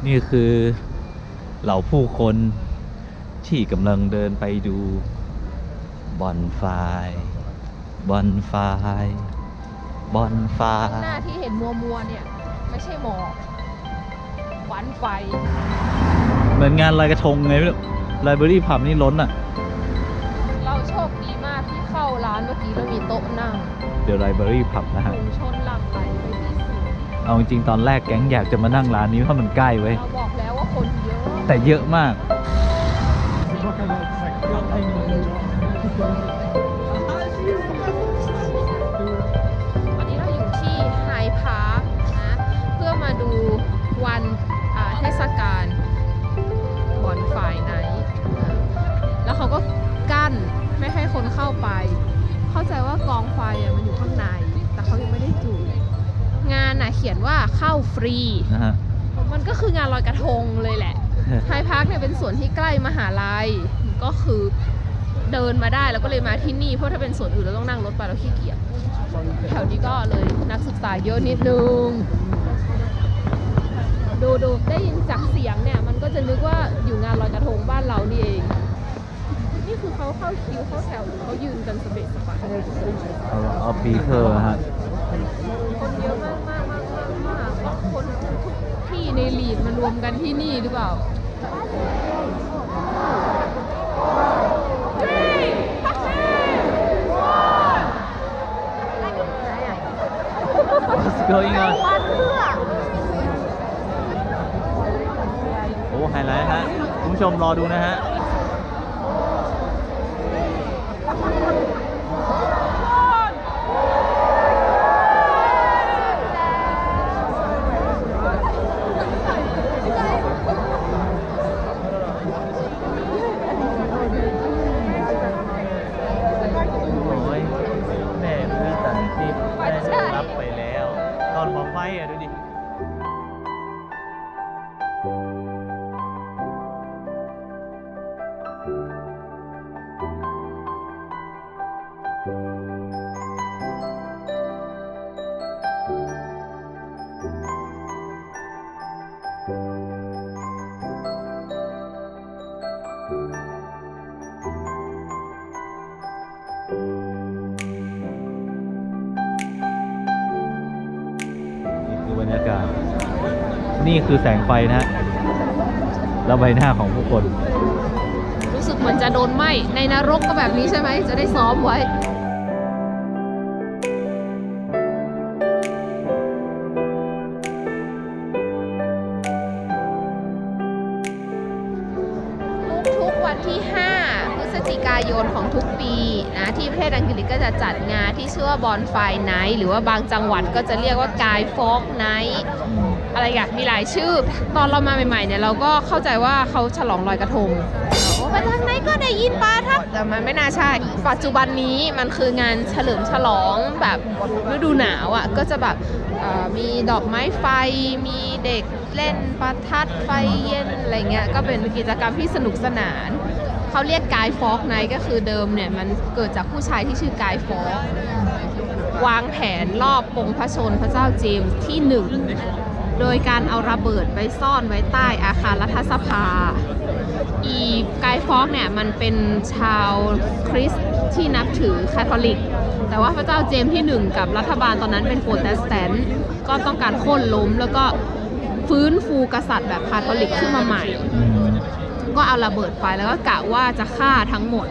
นี่คือเหล่าผู้คนที่กำลังเดินไปดูบอนไฟบอนไฟบอนไฟ หน้าที่เห็นมัวๆเนี่ยไม่ใช่หมอกควันไฟ เหมือนงานลอยกระทงไงไม่รู้ไลบรารีผับนี่ล้นอ่ะ เราโชคดีมากที่เข้าร้านเมื่อกี้แล้วมีโต๊ะนั่ง เดี๋ยวไลบรารีผับนะฮะ ฝูงชนหลั่งไหลไปที่สุด เอาจริงๆตอนแรกแก๊งอยากจะมานั่งร้านนี้เพราะมันใกล้เว้ย เราบอกแล้วว่าคนเยอะ แต่เยอะมาก วันนี้เราอยู่ที่ไฮพาร์คนะเพื่อมาดูวันเทศกาลบอนไฟไนท์แล้วเขาก็กั้นไม่ให้คนเข้าไป เข้าใจว่ากองไฟมันอยู่ข้างในแต่เขายังไม่ได้จุดงานเขียนว่าเข้าฟรี นะฮะ มันก็คืองานลอยกระทงเลยแหละ ไฮพาร์คเนี่ยเป็นส่วนที่ใกล้มหาลัยก็คือเดินมาได้แล้วก็เลยมาที่นี่เพราะถ้าเป็นส่วนอื่นเราต้องนั่งรถไปแล้วขี้เกียจแถวนี้ก็เลยนักศึกษาเยอะนิดนึงดูได้ยินจากเสียงเนี่ยมันก็จะนึกว่าอยู่งานลอยกระทงบ้านเรานี่เองนี่คือเขาเข้าคิวเข้าแถวหรือเขายืนกันสเปซสปะ เอาปีเธอฮะ คนเยอะมากคนทุกที่ในลีดมารวมกันที่นี่หรือเปล่าWhat's going on โอ้ไฮไลท์ฮะคุณผู้ชมรอดูนะฮะ โอ้ยแม่มีตันทิพย์แม่รับไปแล้ว ตอนพอไฟอ่ะดูดิ นี่คือบรรยากาศ นี่คือแสงไฟนะฮะ แล้วใบหน้าของผู้คน รู้สึกเหมือนจะโดนไหม้ในนรกก็แบบนี้ใช่ไหมจะได้ซ้อมไว้ทุกวันที่ 5 พฤศจิกายนของทุกปีนะที่ประเทศอังกฤษก็จะจัดงานที่ชื่อว่าบอนไฟไนท์หรือว่าบางจังหวัดก็จะเรียกว่ากายฟอกไนท์อะไรอย่างมีหลายชื่อ ตอนเรามาใหม่ๆเนี่ยเราก็เข้าใจว่าเขาฉลองลอยกระทงไปทางไหนก็ได้ยินปลาทับแต่มันไม่น่าใช่ ปัจจุบันนี้มันคืองานเฉลิมฉลองแบบฤดูหนาวอ่ะก็จะแบบมีดอกไม้ไฟมีเด็กเล่นประทัดไฟเย็นอะไรเงี้ยก็เป็นกิจกรรมที่สนุกสนานเขาเรียกกายฟอกไนท์ก็คือเดิมเนี่ยมันเกิดจากผู้ชายที่ชื่อกายฟอกวางแผนรอบปงพระชนพระเจ้าเจมส์ที่ 1โดยการเอาระเบิดไปซ่อนไว้ใต้อาคารรัฐสภา กายฟอกเนี่ยมันเป็นชาวคริสต์ที่นับถือคาทอลิกแต่ว่าพระเจ้าเจมส์ที่ 1กับรัฐบาลตอนนั้นเป็นโปรเตสแตนต์ก็ต้องการโค่นล้มแล้วก็ฟื้นฟูกษัตริย์แบบคาทอลิกขึ้นมาใหม่ก็เอาระเบิดไปแล้วก็กะว่าจะฆ่าทั้งหมด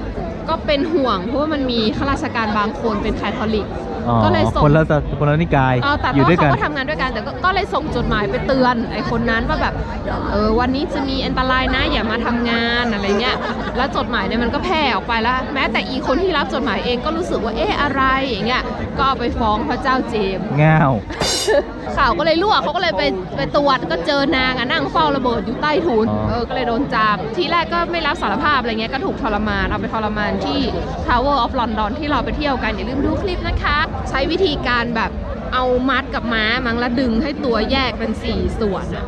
ก็เป็นห่วงเพราะว่ามันมีข้าราชการบางคนเป็นคาทอลิกก็เลยส่งคนละนิกายแต่อยู่ด้วยกัน เขาก็ทำงานด้วยกันแต่ก็เลยส่งจดหมายไปเตือนไอ้คนนั้นว่าแบบวันนี้จะมีอันตรายนะอย่ามาทำงานอะไรเงี้ยแล้วจดหมายเนี่ยมันก็แพร่ออกไปแล้วแม้แต่อีคนที่รับจดหมายเองก็รู้สึกว่าอะไรอย่างเงี้ยก็เอาไปฟ้องพระเจ้าเจมส์ง่าว ข่าวก็เลยรั่วเขาก็เลยไปตรวจก็เจอนางนั่งเฝ้าระเบิดอยู่ใต้ถุนก็เลยโดนจับทีแรกก็ไม่รับสารภาพอะไรเงี้ยก็ถูกทรมานเอาไปทรมานที่ Tower of London ที่เราไปเที่ยวกันอย่าลืมดูคลิปนะคะใช้วิธีการแบบเอามัดกับม้ามั้งแล้วดึงให้ตัวแยกเป็น4ส่วนอะ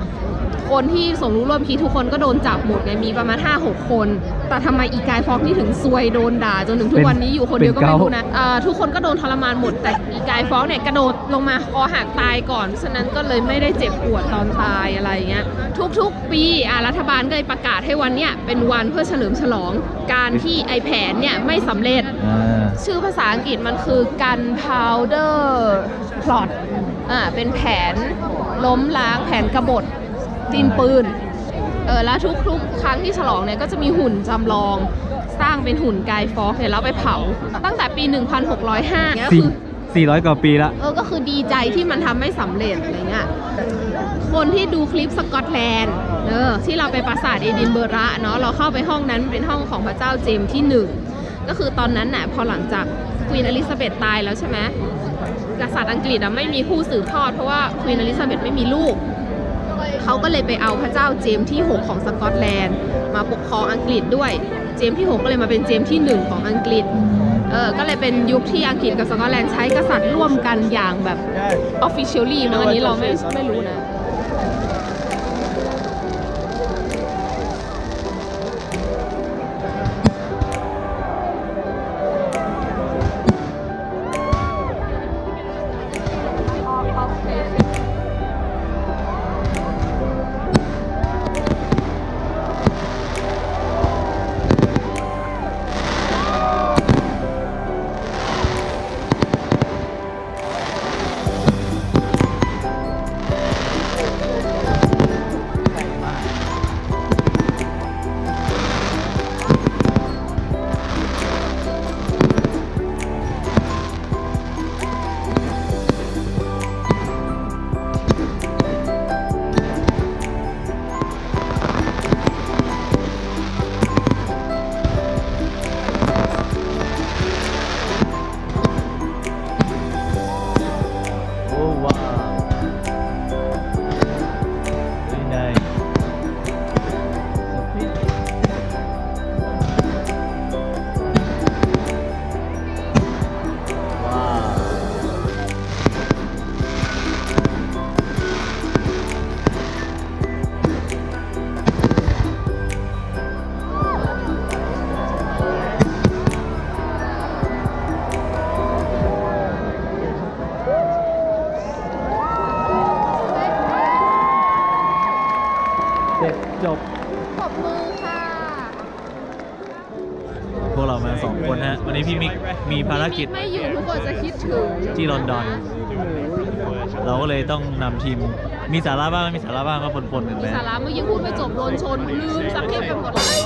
คนที่สมรู้ร่วมคิดทุกคนก็โดนจับหมดไงมีประมาณ 5-6 คน แต่ทำไมอีกายฟอกนี่ถึงซวยโดนด่าจนถึงทุกวันนี้อยู่คนเดียวก็ไม่รู้นะทุกคนก็โดนทรมานหมดแต่อีกายฟอกเนี่ยกระโดดลงมาคอหักตายก่อนฉะนั้นก็เลยไม่ได้เจ็บปวดตอนตายอะไรเงี้ยทุกๆปีรัฐบาลก็เลยประกาศให้วันเนี้ยเป็นวันเพื่อเฉลิมฉลองการที่ไอแผนเนี่ยไม่สำเร็จชื่อภาษาอังกฤษมันคือ Gunpowder Plot เป็นแผนล้มล้างแผนกบฏดินปืนแล้วทุกครั้งที่ฉลองเนี่ยก็จะมีหุ่นจำลองสร้างเป็นหุ่นกายฟอกเนี่ยแล้วไปเผาตั้งแต่ปี 1605เนี่ยคือ400 กว่าปีละ ก็คือดีใจที่มันทำไม่สำเร็จอะไรเงี้ยคนที่ดูคลิปสกอตแลนด์ที่เราไปปราสาทเอดินเบอระเนาะเราเข้าไปห้องนั้นเป็นห้องของพระเจ้าเจมส์ที่ 1ก็คือตอนนั้นน่ะพอหลังจากควีนอลิซาเบธตายแล้วใช่ไหมกษัตริย์อังกฤษไม่มีผู้สืบทอดเพราะว่าควีนอลิซาเบธไม่มีลูกเขาก็เลยไปเอาพระเจ้าเจมส์ที่ 6 ของสกอตแลนด์มาปกครองอังกฤษด้วยเจมส์ที่ 6ก็เลยมาเป็นเจมส์ที่ 1 ของอังกฤษก็เลยเป็นยุคที่อังกฤษกับสกอตแลนด์ใช้กษัตริย์ร่วมกันอย่างแบบ officially มั้งอันนี้เราไม่รู้นะจบ ขอบมือค่ะ พวกเรามา2 คนฮะวันนี้พี่มิกมีภารกิจ ไม่อยู่ทุกคนจะคิดถึง ที่ลอนดอนเราก็เลยต้องนำทีมมีสาระบ้างไม่มีสาระบ้างก็ปนๆกันไป สาระเมื่อกี้พูดไม่จบโดนชนลืมสักเพศไปหมดเลย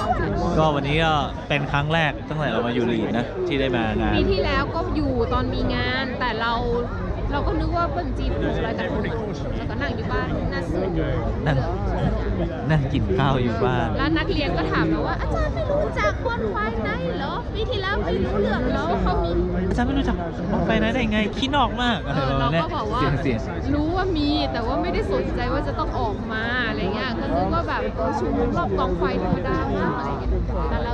ก็วันนี้ก็เป็นครั้งแรกตั้งแต่เรามาอยู่ลีดนะที่ได้มางาน ปีที่แล้วก็อยู่ตอนมีงานแต่เราก็นึกว่าเป็นจีนถูกอะไรกันแล้วก็นั่งอยู่บ้านน่าสื่อ นั่งกินข้าวอยู่บ้าน แล้วนักเรียนก็ถามเราว่าอาจารย์ไม่รู้จักบอนไฟไหนเหรอปีที่แล้วไม่รู้เรื่องแล้วเขามี อาจารย์ไม่รู้จักบอนไฟไหนได้ไงขี้นอกมาก เราก็บอกว่ารู้ว่ามีแต่ว่าไม่ได้สนใจว่าจะต้องออกมาอะไรเงี้ยก็นึกว่าแบบชุมนุมรอบกองไฟธรรมดามากอะไรเงี้ยแต่เรา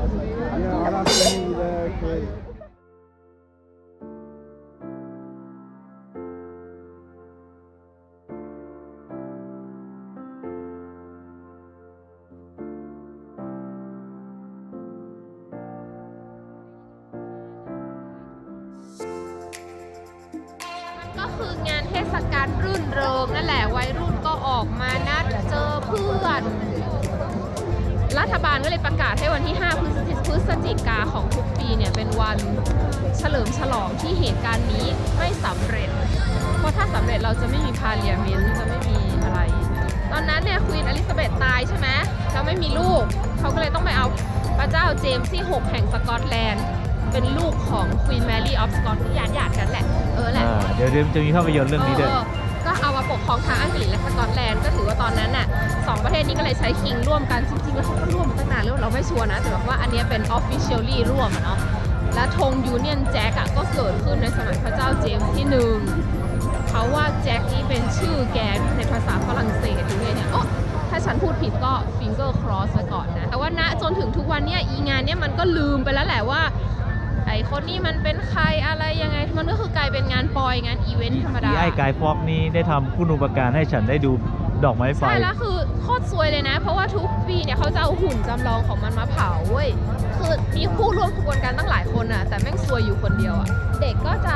ก็คืองานเทศกาลรื่นเริงนั่นแหละวัยรุ่นก็ออกมานัดเจอเพื่อนรัฐบาลก็เลยประกาศให้วันที่ 5 พฤศจิกาของทุกปีเนี่ยเป็นวันเฉลิมฉลองที่เหตุการณ์นี้ไม่สำเร็จเพราะถ้าสำเร็จเราจะไม่มีพาร์เลียเมนต์จะไม่มีอะไรตอนนั้นเนี่ยควีนอลิซาเบธตายใช่ไหมแล้วไม่มีลูกเขาก็เลยต้องไปเอาพระเจ้าเจมส์ที่ 6 แห่งสกอตแลนด์เป็นลูกของควีนแมรี่ออฟสกอตญาติกันแหละแหละเดี๋ยวจะมีภาพยนตร์เรื่องนี้ด้วยก็เอามาปกครองทั้งอังกฤษและสกอตแลนด์ก็ถือว่าตอนนั้นน่ะ2 ประเทศนี้ก็เลยใช้คิงร่วมกันจริงๆแล้วเขาก็ร่วมมาตั้งนานแล้วเราไม่ชัวร์นะแต่ว่าอันนี้เป็น officially ร่วมเนาะและธงยูเนียนแจ็คก็เกิดขึ้นในสมัยพระเจ้าเจมส์ที่ 1เขาว่าแจ็คนี้เป็นชื่อแกในภาษาฝรั่งเศสหรือไงเนี่ยถ้าฉันพูดผิดก็ finger cross ไว้ก่อนนะแต่ว่าณจนถึงทุกวันเนี้ยงานเนี้ยมันก็ลืมไปแล้วแหละว่าไอ้คนนี้มันเป็นใครอะไรยังไงมันก็คือกลายเป็นงานปอยงานอีเวนต์ธรรมดาไอ้กายฟอกนี้ได้ทำคุณูปการให้ฉันได้ดู ดอกไม้ไฟ ใช่แล้วคือโคตรซวยเลยนะ เพราะว่าทุกปีเนี่ยเขาจะเอาหุ่นจำลองของมันมาเผาเว้ยคือมีผู้ร่วมขบวนการตั้งหลายคนอะแต่แม่งซวยอยู่คนเดียวอะเด็กก็จะ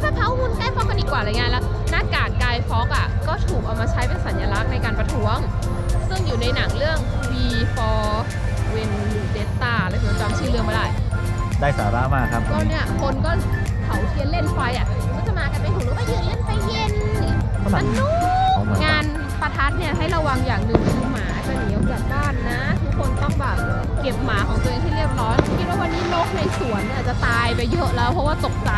มาเผาหุ่นไกด์ฟอกกันดีกว่าอะไรเงี้ยแล้วหน้ากากไกด์ฟอกอะก็ถูกเอามาใช้เป็นสัญลักษณ์ในการประท้วง ซึ่งอยู่ในหนังเรื่อง V for Vendetta อะไรผมจำชื่อเรื่องไม่ได้ ได้สาระมากครับ ก็เนี่ยคนก็เผาเทียนเล่นไฟอ่ะก็จะมากันเป็นถุงหรือว่ายืนเล่นไฟเย็นสนุกงานประทัดเนี่ยให้ระวังอย่างหนึ่งคือหมาจะหนีออกจากบ้านนะ ทุกคนต้องแบบเก็บหมาของตัวเองที่เรียบร้อยคิดว่าวันนี้นกในสวนเนี่ยจะตายไปเยอะแล้วเพราะว่าตกใจ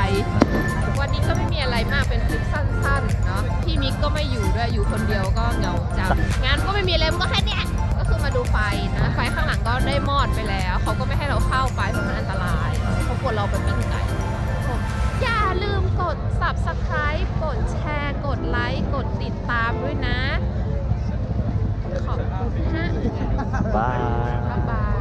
วันนี้ก็ไม่มีอะไรมากเป็นคลิปสั้นๆเนาะพี่มิกก็ไม่อยู่ด้วยอยู่คนเดียวก็เหงาจังงานก็ไม่มีอะไรมันก็แค่เนี้ยก็คือมาดูไฟนะไฟข้างหลังก็ได้มอดไปแล้วเขาก็ไม่ให้เราเข้าไปเพราะมันอันตรายเขากลัวเราไปปิ้งไก่อย่าลืมกด subscribe กดแชร์กดไลค์กดติดตามด้วยนะขอบคุณฮะ บาย บ๊ายบาย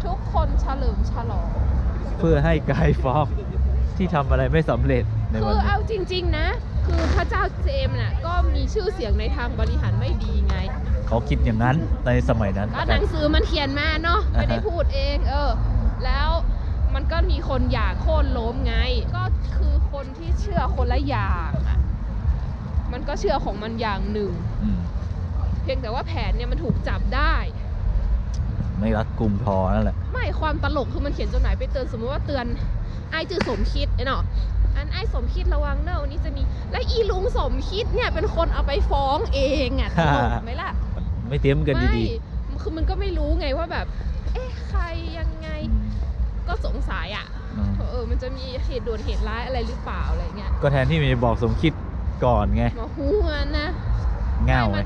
ทุกคนเฉลิมฉลอง เพื่อให้ไกด์ฟอกที่ทำอะไรไม่สำเร็จใน คื วัน อ นี้ เอาจริงๆนะ คือพระเจ้าเจมส์น่ะก็มีชื่อเสียงในทางบริหารไม่ดีไง เขาคิดอย่างนั้นในสมัยนั้น ก็หนังสือมันเขียนมาเนาะไม่ได้พูดเองแล้วมันก็มีคนอยากโค่นล้มไง ก็คือคนที่เชื่อคนละอย่างอ่ะมันก็เชื่อของมันอย่างหนึ่ง อืม เพียงแต่ว่าแผนเนี่ยมันถูกจับได้ ไม่รัดกุมพอนั่นแหละ ไม่ความตลกคือมันเขียนจดหมายไปเตือนสมมติว่าเตือนไอ้จือสมคิดเนาะอันไอ้สมคิดระวังเนอะวันนี้จะมีและอีลุงสมคิดเนี่ยเป็นคนเอาไปฟ้องเองอ่ะตลกไหมล่ะ ไม่เตรียมกัน ไม่ ดี คือมันก็ไม่รู้ไงว่าแบบ ใครยังไง ๆอืม ก็สงสัยอ่ะ มันจะมีเหตุด่วนเหตุร้ายอะไรหรือเปล่าอะไรเงี้ย ก็แทนที่มันจะบอกสมคิดก่อนไง มาหูมันนะ เง่าไง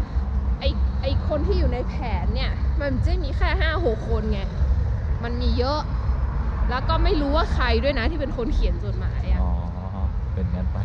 ไอคนที่อยู่ในแผนเนี่ย มันจะมีแค่5-6 คนไง มันมีเยอะ แล้วก็ไม่รู้ว่าใครด้วยนะที่เป็นคนเขียนจดหมายอ่ะ อ๋อ เป็นงั้นไป